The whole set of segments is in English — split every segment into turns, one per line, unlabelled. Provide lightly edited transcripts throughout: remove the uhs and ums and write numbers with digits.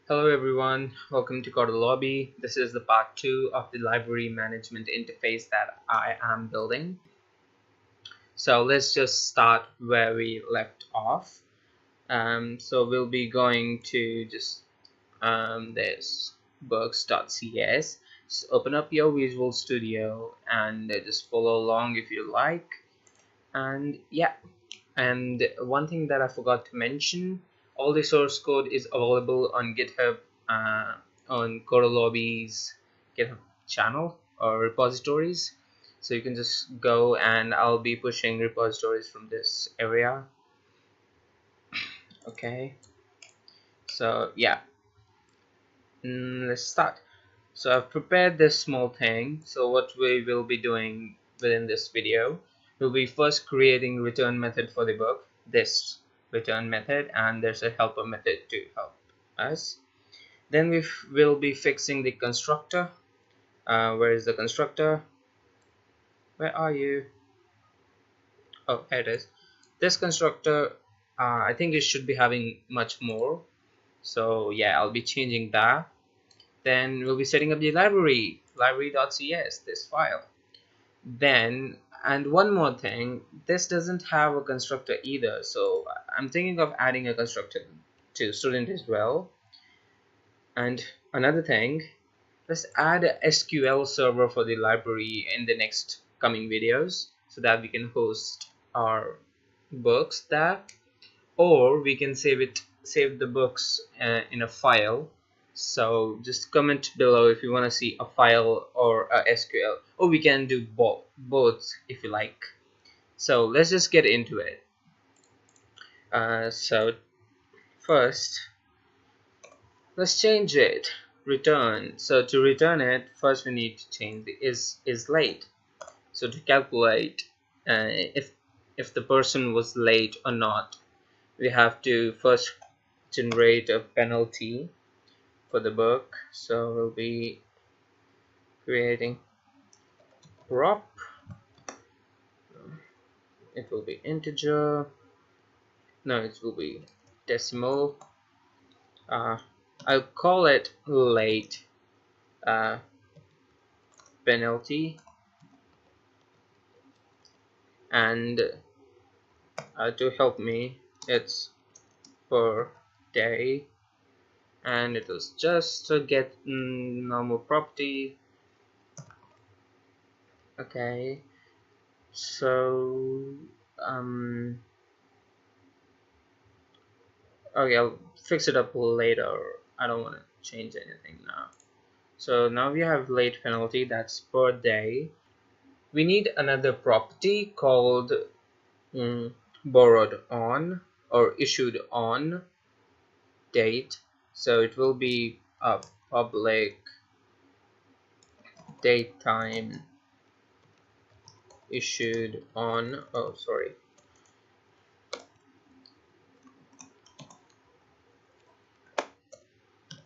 Hello everyone, welcome to CoderLobby. This is the part 2 of the library management interface that I am building. So let's just start where we left off. So we'll be going to just this books.cs. Just open up your Visual Studio and just follow along if you like. And yeah, and one thing that I forgot to mention, all the source code is available on GitHub, on CoderLobby's GitHub channel or repositories. So you can just go, and I'll be pushing repositories from this area. Okay, so yeah, let's start. So I've prepared this small thing. So what we will be doing within this video, we'll be first creating return method for the book, this return method, and there's a helper method to help us. Then we will be fixing the constructor. Where is the constructor? Where are you? Oh, here it is. This constructor, I think it should be having much more. So yeah, I'll be changing that. Then we'll be setting up the library.cs, this file. Then, and one more thing, this doesn't have a constructor either, so I'm thinking of adding a constructor to student as well. And another thing, let's add a SQL server for the library in the next coming videos so that we can host our books there, or we can save the books in a file. So just comment below if you want to see a file or a SQL, or we can do both if you like. So let's just get into it. So first, let's change it. Return. So to return it, first we need to change the is late. So to calculate if the person was late or not, we have to first generate a penalty for the book. So we'll be creating prop. It will be integer. No, it will be decimal. I'll call it late penalty, and to help me, it's per day, and it was just to get normal property. Okay, so okay, I'll fix it up later. I don't want to change anything now. So now we have late penalty, that's per day. We need another property called borrowed on or issued on date. So it will be a public date time issued on, oh sorry,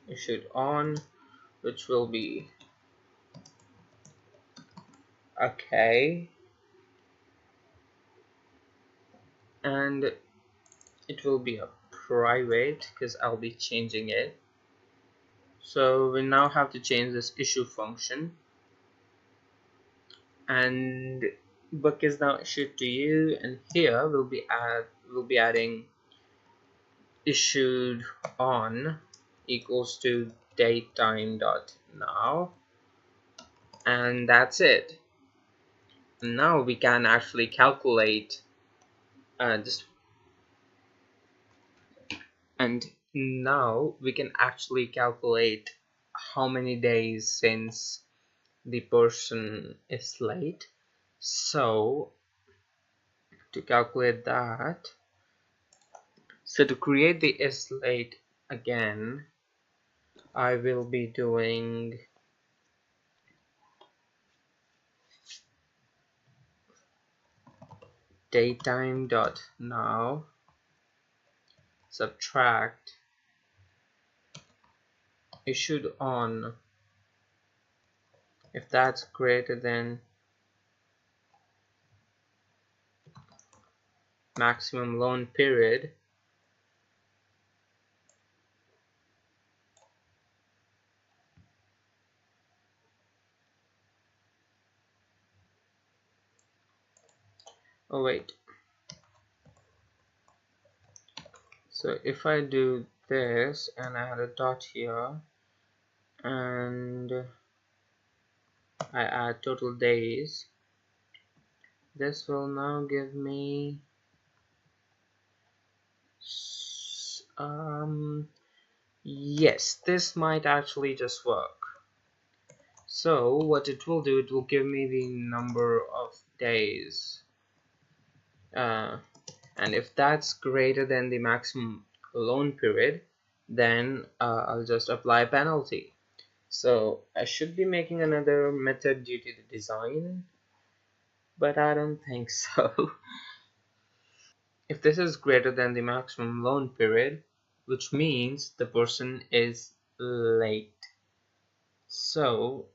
issued on, which will be okay, and it will be a private because I'll be changing it. So we now have to change this issue function, and book is now issued to you, and here we'll be adding issued on equals to date time dot now, and that's it. Now we can actually calculate this, and now we can actually calculate how many days since the person is late. So to calculate that, so to create the is late again, I will be doing datetime dot now subtract issued on, if that's greater than maximum loan period, Oh wait, so if I do this and I add a dot here and I add total days, this will now give me yes, this might actually just work. So what it will do, it will give me the number of days, and if that's greater than the maximum loan period, then I'll just apply a penalty. So I should be making another method due to the design, but I don't think so. If this is greater than the maximum loan period, which means the person is late, so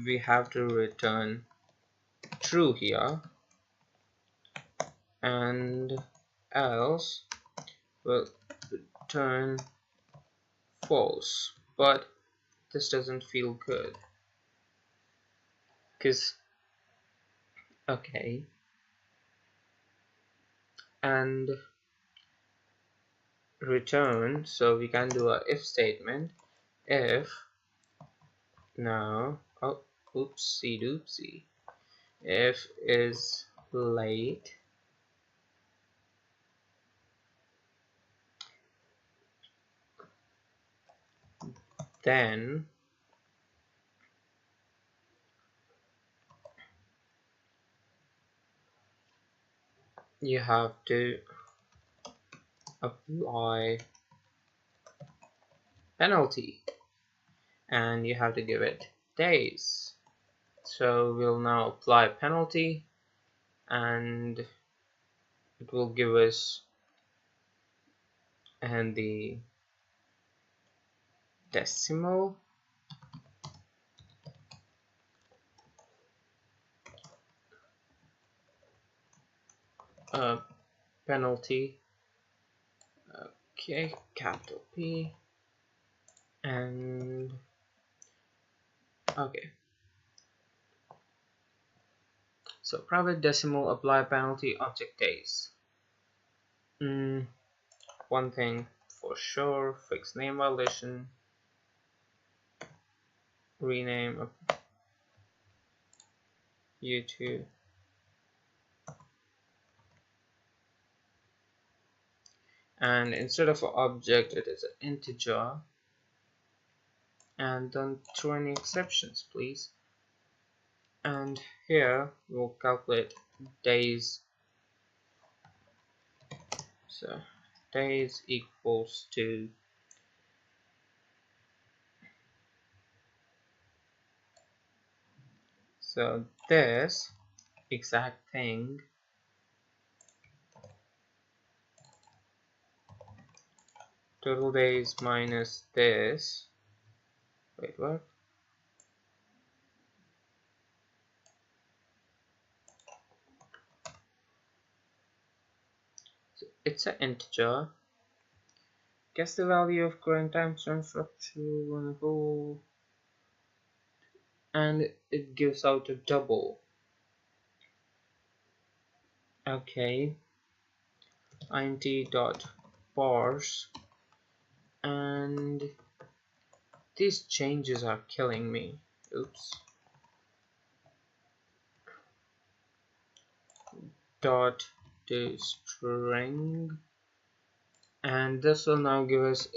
we have to return true here, and else we'll return false. But this doesn't feel good because okay, and return, so we can do a if statement. If now, oh, oopsie doopsie, if is late, then you have to apply penalty and you have to give it days. So we'll now apply penalty and it will give us and the decimal penalty, okay, capital P, and okay, so private decimal apply penalty object days. One thing for sure, fix name violation, rename YouTube, and instead of an object it is an integer, and don't throw any exceptions please. And here we'll calculate days, so days equals to so this exact thing total days minus this, wait what, so it's an integer, guess the value of current timestamp structure, and it gives out a double. Okay, int dot parse, and these changes are killing me. Oops. Dot to string, and this will now give us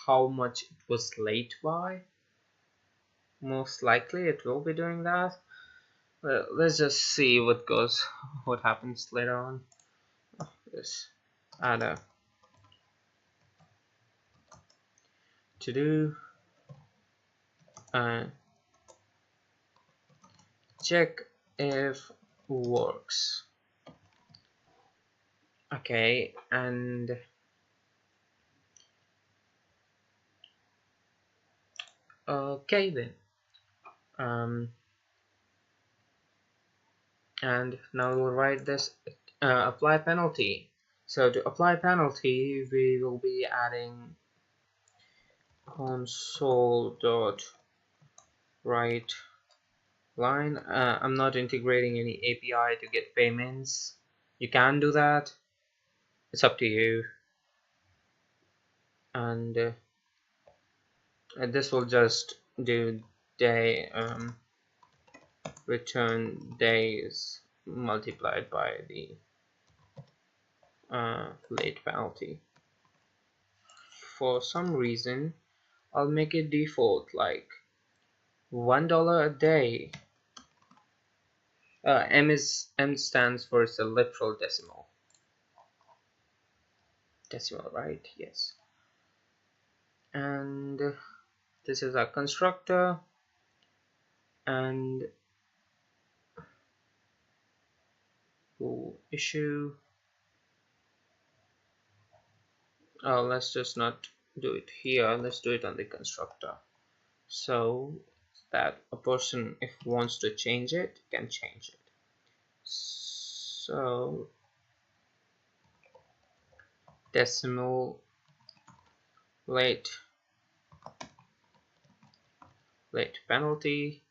how much it was late by. Most likely it will be doing that. Well, let's just see what happens later on. This add a to do and check if works. Okay, and okay then, and now we'll write this apply penalty. So to apply penalty we will be adding console dot write line. I'm not integrating any API to get payments, You can do that, it's up to you. And this will just do day return days multiplied by the late penalty. For some reason I'll make it default like $1 a day. M stands for it's a literal decimal, right? Yes. And this is our constructor, and issue. Oh, let's just not do it here, let's do it on the constructor, so that a person, if wants to change it, can change it. So decimal late penalty,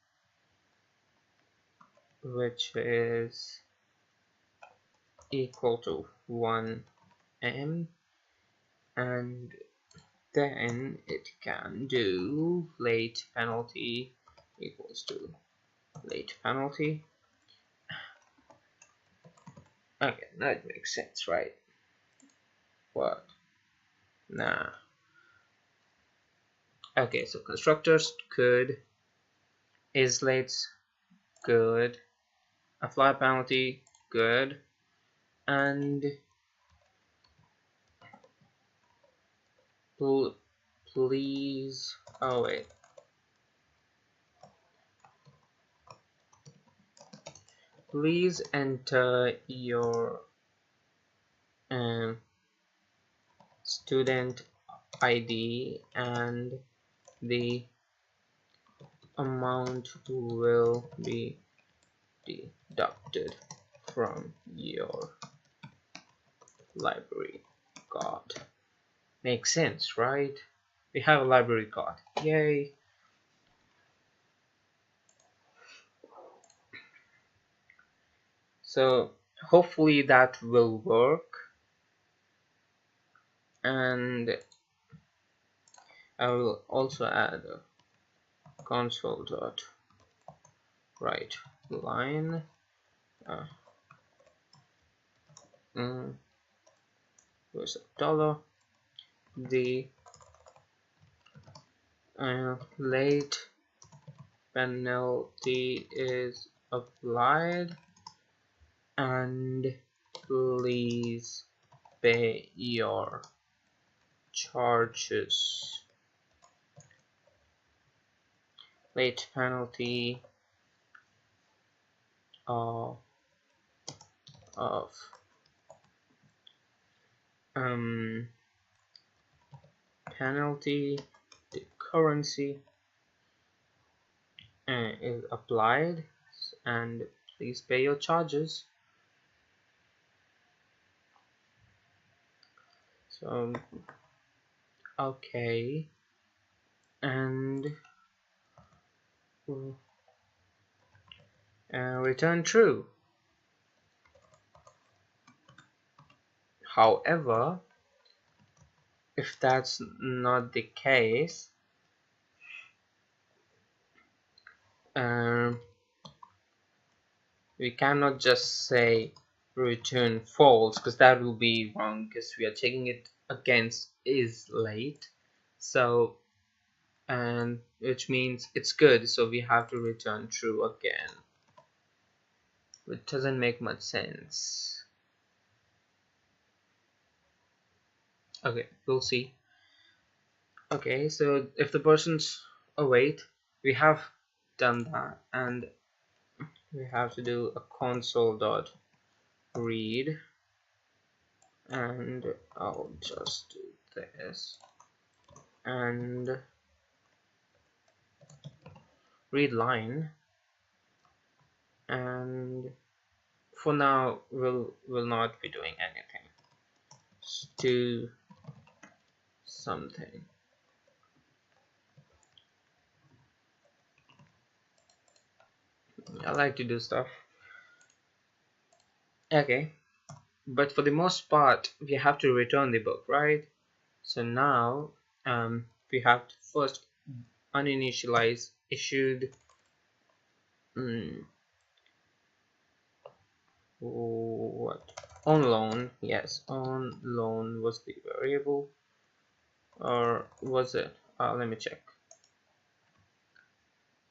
which is equal to 1m, and then it can do late penalty equals to late penalty. Okay, now it makes sense, right? What? Nah. Okay, so constructors, good. Is late, good. Apply penalty, good. And please, oh wait, please enter your student ID and the amount will be deducted from your library card. Makes sense, right? We have a library card, yay. So hopefully that will work, and I will also add a console.write line was $, the late penalty is applied, and please pay your charges. Late penalty of penalty, the currency is applied, and please pay your charges. So okay, and return true. However, if that's not the case, we cannot just say return false, because that will be wrong, because we are checking it against is late, so and which means it's good, so we have to return true again, which doesn't make much sense. Okay, we'll see. Okay, so if the person's await, we have done that, and we have to do a console.read, and I'll just do this and read line, and for now we'll not be doing anything. Let's do something. I like to do stuff. Okay, but for the most part we have to return the book, right? So now we have to first uninitialize issued what on loan. Yes, on loan was the variable, or was it? Let me check.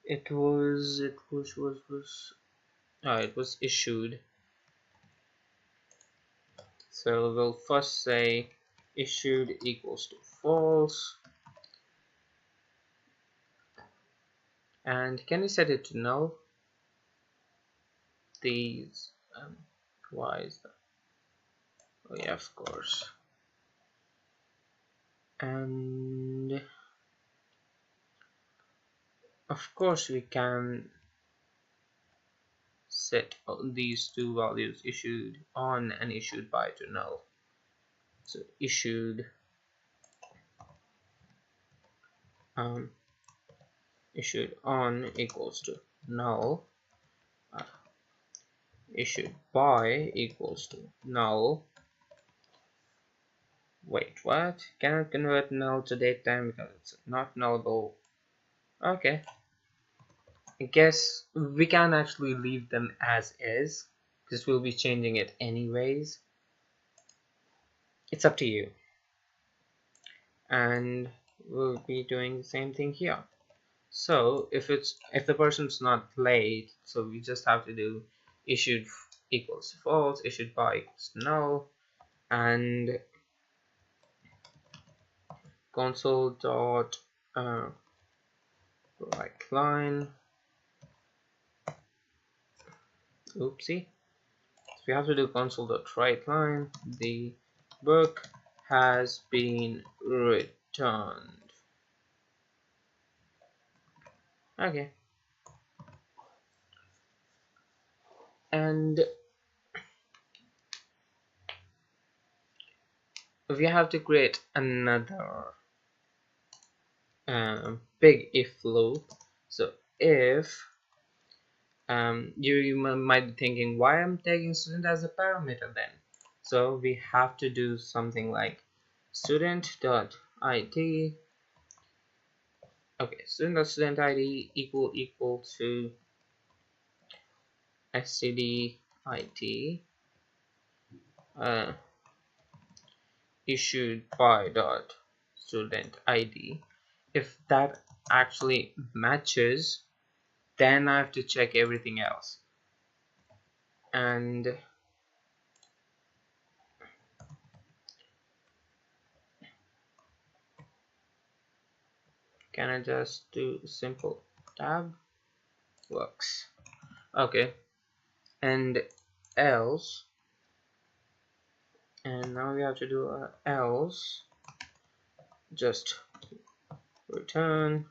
It was it was issued. So we'll first say issued equals to false, and can we set it to null? These why is that? Oh yeah, of course. And of course we can set these two values, issued on and issued by, to null. So issued issued on equals to null, issued by equals to null. Wait, what? Cannot convert null to datetime because it's not nullable. Okay, I guess we can actually leave them as is because we'll be changing it anyways. It's up to you. And we'll be doing the same thing here. So if the person's not late, so we just have to do issued equals to false, issued by equals to null, and console dot right line. Oopsie. So we have to do console dot right line. The book has been returned. Okay. And we have to create another big if loop. So if you might be thinking, why I'm taking student as a parameter then? So we have to do something like student.id. Okay, student.student ID equal to std id issued by dot student id. If that actually matches, then I have to check everything else. And can I just do simple tab? Works. Okay, and else, and now we have to do else, just return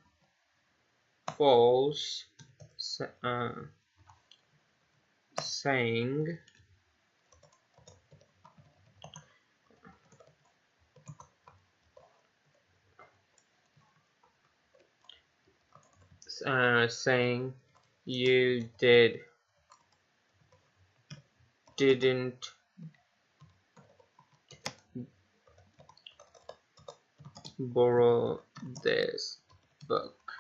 false, saying saying you didn't borrow this book,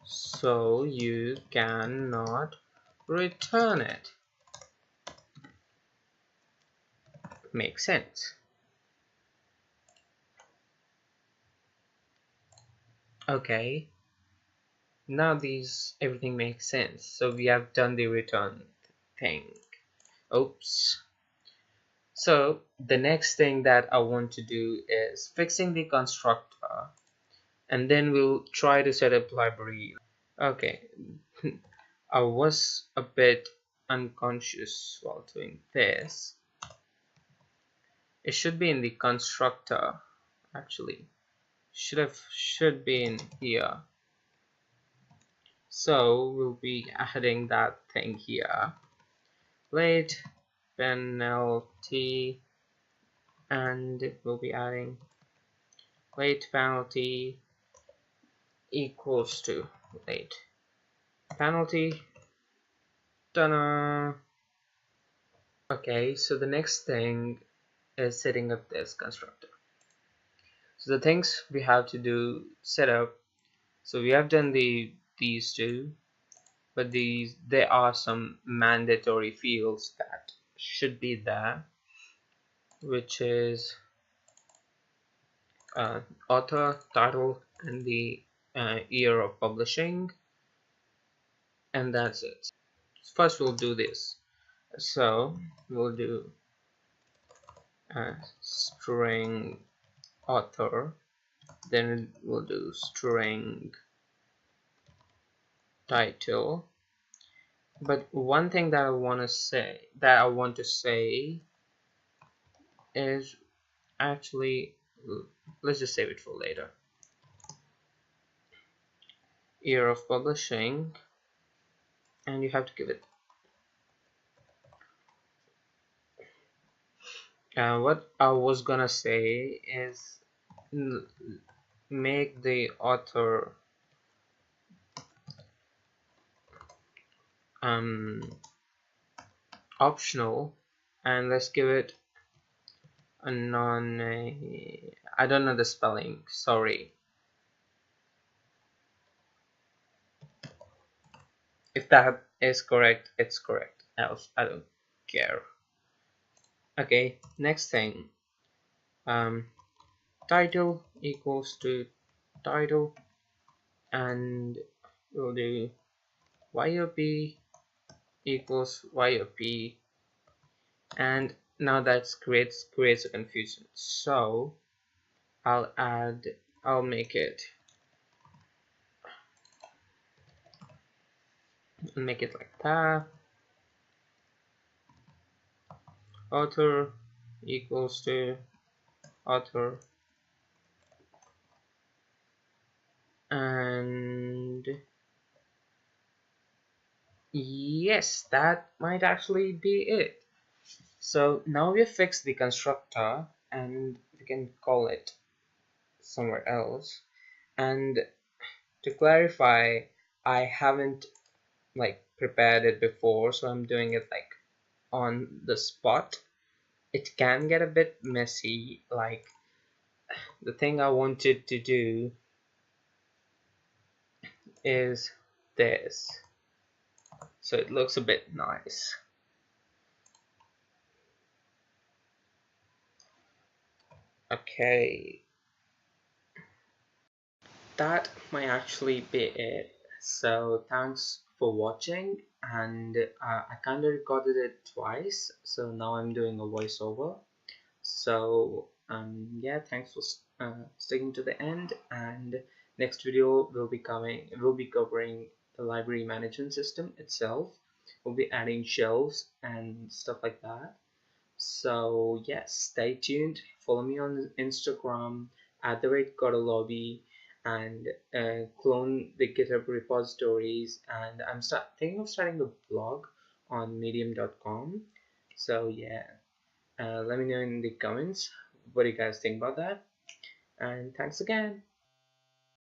so you cannot return it. Makes sense. Okay, now everything makes sense. So we have done the return thing. Oops. So the next thing that I want to do is fixing the constructor, and then we'll try to set up library. Okay, I was a bit unconscious while doing this. It should be in the constructor, actually. Should be in here. So we'll be adding that thing here. Late penalty, and we'll be adding late penalty equals to late penalty. Ta-da! Okay, so the next thing is setting up this constructor. So the things we have to do set up. So we have done these two, but there are some mandatory fields that should be there, which is author, title, and the year of publishing, and that's it. First we'll do this. So we'll do string author, then we'll do string title. But one thing that I want to say is actually, let's just save it for later. Year of publishing, and you have to give it what I was gonna say is make the author optional, and let's give it a non I don't know the spelling, sorry. If that is correct, it's correct, else I don't care. Okay, next thing, title equals to title, and we'll do YOP equals YOP, and now that creates a confusion. So I'll make it like that. Author equals to author, and yes, that might actually be it. So now we've fixed the constructor, and we can call it somewhere else. And to clarify, I haven't like prepared it before, so I'm doing it like on the spot. It can get a bit messy. Like, the thing I wanted to do is this, so it looks a bit nice. Okay, that might actually be it. So thanks for watching, and I kind of recorded it twice, so now I'm doing a voiceover. So yeah, thanks for sticking to the end, and next video will be covering the library management system itself. We'll be adding shelves and stuff like that. So yes, stay tuned, follow me on Instagram at @CoderLobby, and clone the GitHub repositories, and I'm thinking of starting a blog on medium.com. So yeah, let me know in the comments what do you guys think about that, and thanks again.